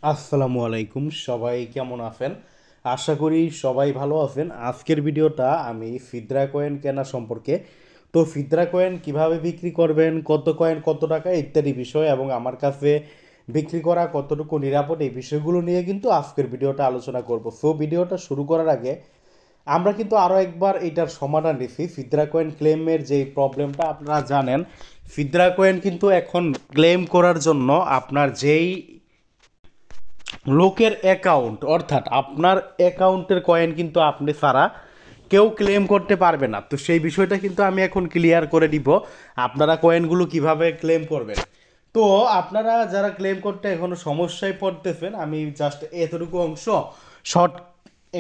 আসসালামু আলাইকুম, সবাই কেমন আছেন? আশা করি সবাই ভালো আছেন। আজকের ভিডিওটা আমি ফিদরা কয়েন কেনা সম্পর্কে। তো ফিদরা কয়েন কিভাবে বিক্রি করবেন, কত কয়েন কত টাকা ইত্যাদি বিষয় এবং আমার কাছে বিক্রি করা কতটুকু নিরাপদ এই বিষয়গুলো নিয়ে কিন্তু আজকের ভিডিওটা আলোচনা করব। সো ভিডিওটা শুরু করার আগে আমরা কিন্তু আরও একবার এটার সমাধান দিছি। ফিদরা কয়েন ক্লেমের যে প্রবলেমটা আপনারা জানেন, ফিদরা কয়েন কিন্তু এখন ক্লেম করার জন্য আপনার যেই লোকের অ্যাকাউন্ট অর্থাৎ আপনার অ্যাকাউন্টের কয়েন কিন্তু আপনি ছাড়া কেউ ক্লেম করতে পারবে না। তো সেই বিষয়টা কিন্তু আমি এখন ক্লিয়ার করে দিব আপনারা কয়েনগুলো কিভাবে ক্লেম করবেন। তো আপনারা যারা ক্লেম করতে এখনো সমস্যায় পড়তেছেন, আমি জাস্ট এতটুকু অংশ শর্ট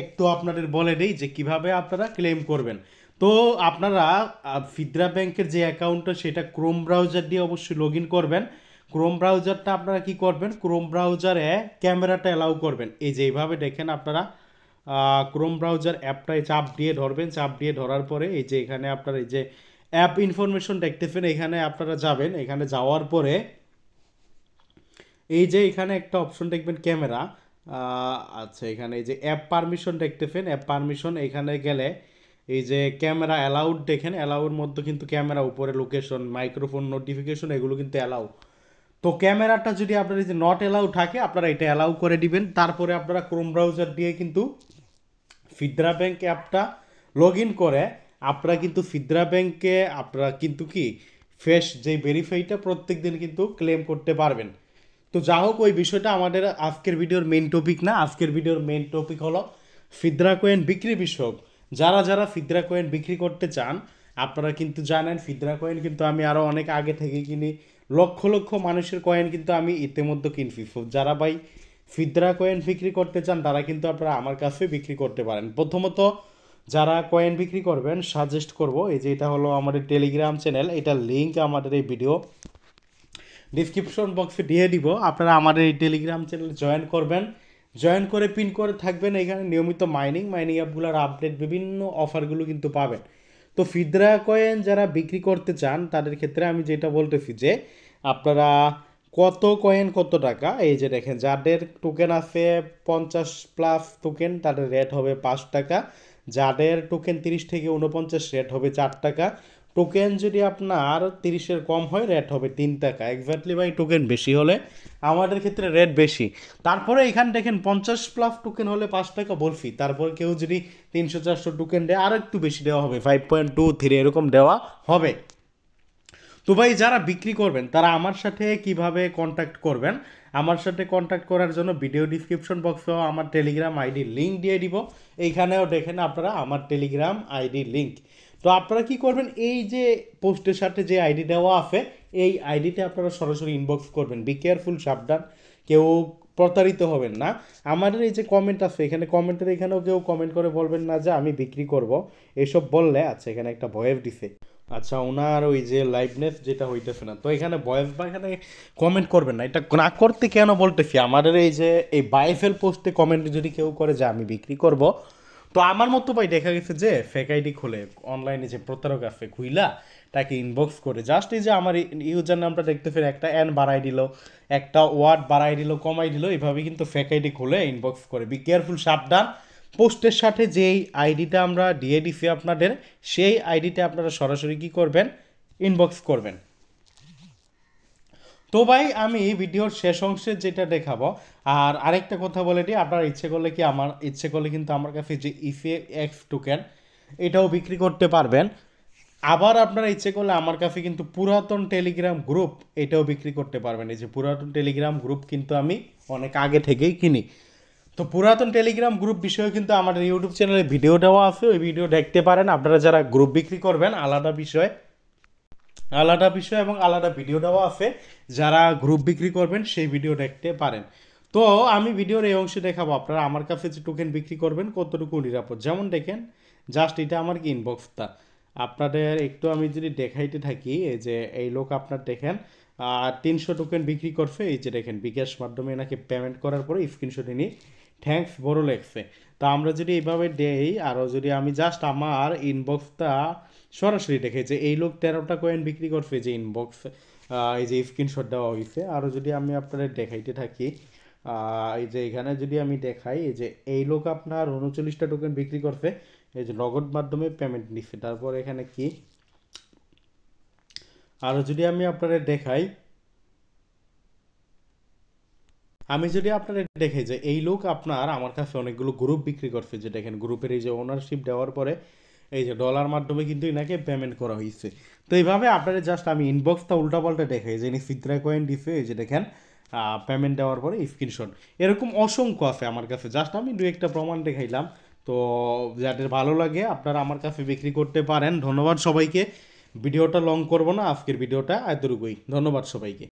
একটু আপনাদের বলে দিই যে কিভাবে আপনারা ক্লেম করবেন। তো আপনারা ফিদরা ব্যাংকের যে অ্যাকাউন্টটা সেটা ক্রোম ব্রাউজার দিয়ে অবশ্যই লগ ইন করবেন। ক্রোম ব্রাউজারটা আপনারা কি করবেন, ক্রোম ব্রাউজারে ক্যামেরাটা অ্যালাউ করবেন। এই যে এইভাবে দেখেন আপনারা ক্রোম ব্রাউজার অ্যাপটায় চাপ দিয়ে ধরবেন। চাপ দিয়ে ধরার পরে এই যে এখানে আপনারা এই যে অ্যাপ ইনফরমেশন দেখতেছেন, এখানে আপনারা যাবেন। এখানে যাওয়ার পরে এই যে এখানে একটা অপশন দেখবেন ক্যামেরা। আচ্ছা, এখানে এই যে অ্যাপ পারমিশন দেখতেছেন, অ্যাপ পারমিশন এখানে গেলে এই যে ক্যামেরা অ্যালাউড দেখেন, অ্যালাউর মধ্যে কিন্তু ক্যামেরা উপরে লোকেশন, মাইক্রোফোন, নোটিফিকেশন এগুলো কিন্তু অ্যালাউ। তো ক্যামেরাটা যদি আপনার এই যে নট অ্যালাউ থাকে আপনারা এটা অ্যালাউ করে দিবেন। তারপরে আপনারা ক্রোম ব্রাউজার দিয়ে কিন্তু ফিদরা ব্যাংক অ্যাপটা লগ ইন করে আপনারা কিন্তু ফিদরা ব্যাংকে আপনারা কিন্তু কি ফেস যে ভেরিফাইটা প্রত্যেক দিন কিন্তু ক্লেম করতে পারবেন। তো যা হোক, ওই বিষয়টা আমাদের আজকের ভিডিওর মেইন টপিক না। আজকের ভিডিওর মেইন টপিক হলো ফিদরা কয়েন বিক্রি বিষয়ক। যারা যারা ফিদরা কয়েন বিক্রি করতে চান, আপনারা কিন্তু জানেন ফিদরা কয়েন কিন্তু আমি আরও অনেক আগে থেকে কিনি। লক্ষ লক্ষ মানুষের কয়েন কিন্তু আমি ইতিমধ্যে কিনছি। যারা ভাই ফিদরা কয়েন বিক্রি করতে চান তারা কিন্তু আপনারা আমার কাছে বিক্রি করতে পারেন। প্রথমত যারা কয়েন বিক্রি করবেন সাজেস্ট করব, এই যে এটা হলো আমাদের টেলিগ্রাম চ্যানেল, এটার লিঙ্ক আমাদের এই ভিডিও ডিসক্রিপশন বক্সে দিয়ে দিব। আপনারা আমাদের এই টেলিগ্রাম চ্যানেলে জয়েন করবেন, জয়েন করে পিন করে থাকবেন। এখানে নিয়মিত মাইনিং অ্যাপগুলোর আপডেট বিভিন্ন অফারগুলো কিন্তু পাবেন। তো ফিদরা কয়েন যারা বিক্রি করতে চান তাদের ক্ষেত্রে আমি যেটা বলতেছি যে আপনারা কত কয়েন কত টাকা, এই যে দেখেন যাদের টোকেন আছে 50+ টোকেন তাদের রেট হবে 5 টাকা। যাদের টোকেন 30 থেকে 49 রেট হবে 4 টাকা। টোকেন যদি আপনার 30-এর কম হয় রেট হবে 3 টাকা। এক্স্যাক্টলি ভাই টোকেন বেশি হলে আমাদের ক্ষেত্রে রেট বেশি। তারপরে এখানে দেখেন 50+ টোকেন হলে 5 টাকা বলফি। তারপর কেউ যদি 300-400 টোকেন দেয় আর একটু বেশি দেওয়া হবে, 5.23 এরকম দেওয়া হবে। তো ভাই যারা বিক্রি করবেন তারা আমার সাথে কিভাবে কন্ট্যাক্ট করবেন? আমার সাথে কন্ট্যাক্ট করার জন্য ভিডিও ডিসক্রিপশন বক্সেও আমার টেলিগ্রাম আইডি লিঙ্ক দিয়ে দিব। এইখানেও দেখেন আপনারা আমার টেলিগ্রাম আইডি লিঙ্ক। তো আপনারা কি করবেন, এই যে পোস্টের সাথে যে আইডি দেওয়া আছে এই আইডিতে আপনারা সরাসরি ইনবক্স করবেন। বি কেয়ারফুল, সাবধান, কেউ প্রতারিত হবেন না। আমাদের এই যে কমেন্ট আছে এখানে কমেন্টের এখানেও কেউ কমেন্ট করে বলবেন না যে আমি বিক্রি করব এসব বললে। আচ্ছা, এখানে একটা ভয়েস দিছে। আচ্ছা, ওনার ওই যে লাইভনেস যেটা হইতেছে না, তো এখানে ভয়েস বা এখানে কমেন্ট করবেন না। এটা না করতে কেন বলতেছি, আমাদের এই যে এই বাইফেল পোস্টে কমেন্ট যদি কেউ করে যে আমি বিক্রি করব, তো আমার মতো ভাই দেখা গেছে যে ফেক আইডি খুলে অনলাইনে যে প্রতারক আছে খুইলা তাকে ইনবক্স করে জাস্ট এই যে আমার ইউজার নামটা দেখতে ফের একটা এন বাড়াই দিল, একটা ওয়ার্ড বাড়াই দিল, কমাই দিল, এইভাবে কিন্তু ফেক আইডি খুলে ইনবক্স করে। বি কেয়ারফুল, সাবধান। পোস্টের সাথে যেই আইডিটা আমরা দিয়ে দিছি আপনাদের, সেই আইডিতে আপনারা সরাসরি কী করবেন, ইনবক্স করবেন। তো ভাই আমি ভিডিওর শেষ অংশে যেটা দেখাবো, আর আরেকটা কথা বলে দিই, আপনার ইচ্ছে করলে কি আমার ইচ্ছে করলে কিন্তু আমার কাছে যে ইফএক্স টোকেন এটাও বিক্রি করতে পারবেন। আবার আপনারা ইচ্ছে করলে আমার কাছে কিন্তু পুরাতন টেলিগ্রাম গ্রুপ এটাও বিক্রি করতে পারবেন। এই যে পুরাতন টেলিগ্রাম গ্রুপ কিন্তু আমি অনেক আগে থেকেই কিনি। তো পুরাতন টেলিগ্রাম গ্রুপ বিষয়ে কিন্তু আমাদের ইউটিউব চ্যানেলে ভিডিও দেওয়া আছে, ওই ভিডিও দেখতে পারেন। আপনারা যারা গ্রুপ বিক্রি করবেন আলাদা বিষয় এবং আলাদা ভিডিও দেওয়া আছে, যারা গ্রুপ বিক্রি করবেন সেই ভিডিও দেখতে পারেন। তো আমি ভিডিওর এই অংশে দেখাবো আপনারা আমার কাছে যে টোকেন বিক্রি করবেন কতটুকু নিরাপদ। যেমন দেখেন জাস্ট এটা আমার কি ইনবক্সটা আপনাদের একটু আমি যদি দেখাইতে থাকি, এই যে এই লোক আপনার দেখেন 300 টোকেন বিক্রি করছে। এই যে দেখেন বিকাশ মাধ্যমে এনাকে পেমেন্ট করার পরে স্ক্রিনশট নিয়ে থ্যাঙ্কস বড় লেখছে। তো আমরা যদি এইভাবে দেই, আরও যদি আমি জাস্ট আমার ইনবক্সটা সরাসরি দেখে যে এই লোক 13টা কয়েন বিক্রি করছে, যে ইনবক্স এই যে স্ক্রিনশট দেওয়া হয়েছে। আরও যদি আমি আপনাদের দেখাইতে থাকি, এই যে এখানে যদি আমি দেখাই, এই যে এই লোক আপনার 39টা টোকেন বিক্রি করছে, এই যে নগদ মাধ্যমে পেমেন্ট নিচ্ছে। তারপর এখানে কি আরও যদি আমি আপনাদের দেখাই, আমি যদি আপনাদের দেখাই যে এই লোক আপনার আমার কাছে অনেকগুলো গ্রুপ বিক্রি করছে, যে দেখেন গ্রুপের এই যে ওনারশিপ দেওয়ার পরে এই যে ডলার মাধ্যমে কিন্তু এনাকে পেমেন্ট করা হয়েছে। তো এইভাবে আপনাদের জাস্ট আমি ইনবক্সটা উল্টাপাল্টা দেখাই যে ইনি সিদ্রা কয়েন দিছে, এই যে দেখেন পেমেন্ট দেওয়ার পরে স্ক্রিনশট, এরকম অসংখ্য আছে আমার কাছে। জাস্ট আমি দু একটা প্রমাণ দেখাইলাম। তো যাদের ভালো লাগে আপনারা আমার কাছে বিক্রি করতে পারেন। ধন্যবাদ সবাইকে। ভিডিওটা লং করব না, আজকের ভিডিওটা এতটুকুই। ধন্যবাদ সবাইকে।